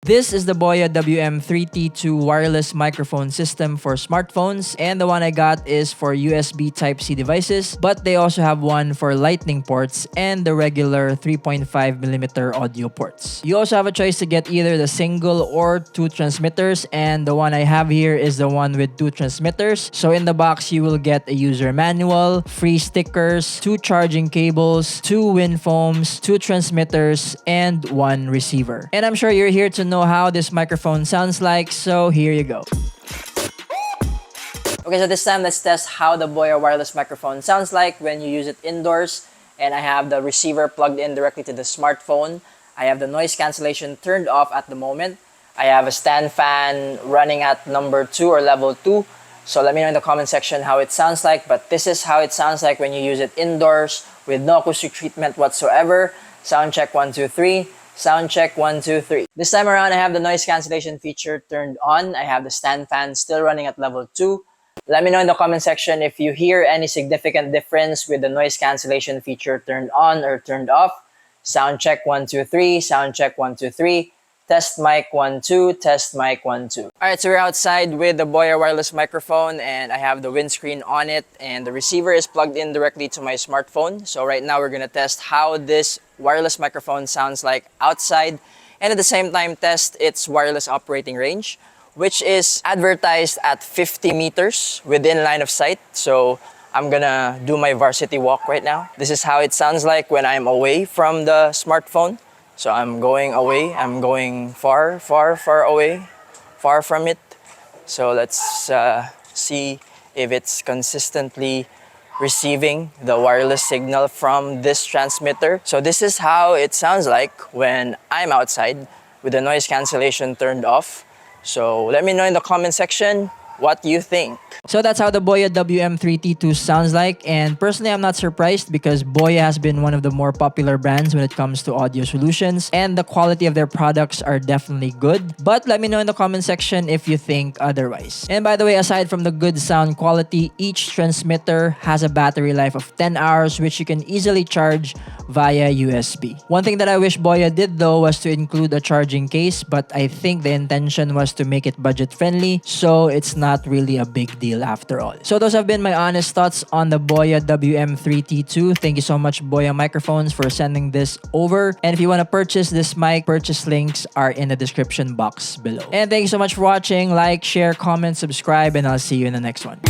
This is the BOYA WM3T2 wireless microphone system for smartphones, and the one I got is for USB Type-C devices, but they also have one for lightning ports and the regular 3.5mm audio ports. You also have a choice to get either the single or two transmitters, and the one I have here is the one with two transmitters. So in the box, you will get a user manual, free stickers, two charging cables, two wind foams, two transmitters, and one receiver. And I'm sure you're here to know how this microphone sounds like, so here you go. Okay, so this time let's test how the BOYA wireless microphone sounds like when you use it indoors. And I have the receiver plugged in directly to the smartphone. I have the noise cancellation turned off at the moment. I have a stand fan running at number 2 or level 2. So let me know in the comment section how it sounds like. But this is how it sounds like when you use it indoors with no acoustic treatment whatsoever. Sound check 1, 2, 3. Sound check 1, 2, 3. This time around, I have the noise cancellation feature turned on. I have the stand fan still running at level 2. Let me know in the comment section if you hear any significant difference with the noise cancellation feature turned on or turned off. Sound check 1, 2, 3. Sound check 1, 2, 3. Test mic 1, 2. Test mic 1, 2. Alright, so we're outside with the BOYA wireless microphone, and I have the windscreen on it, and the receiver is plugged in directly to my smartphone. So right now we're gonna test how this wireless microphone sounds like outside, and at the same time test its wireless operating range, which is advertised at 50 meters within line of sight. So I'm gonna do my varsity walk right now. This is how it sounds like when I'm away from the smartphone. So I'm going away, I'm going far, far, far away, far from it. So let's see if it's consistently receiving the wireless signal from this transmitter. So this is how it sounds like when I'm outside with the noise cancellation turned off. So let me know in the comment section what you think. So that's how the BOYA WM3T2 sounds like, and personally I'm not surprised because BOYA has been one of the more popular brands when it comes to audio solutions, and the quality of their products are definitely good. But let me know in the comment section if you think otherwise. And by the way, aside from the good sound quality, each transmitter has a battery life of 10 hours, which you can easily charge via USB. One thing that I wish BOYA did though was to include a charging case, but I think the intention was to make it budget friendly, so it's not really a big deal after all. So those have been my honest thoughts on the BOYA WM3T2. Thank you so much, BOYA Microphones, for sending this over. And if you want to purchase this mic, purchase links are in the description box below. And thank you so much for watching. Like, share, comment, subscribe, and I'll see you in the next one.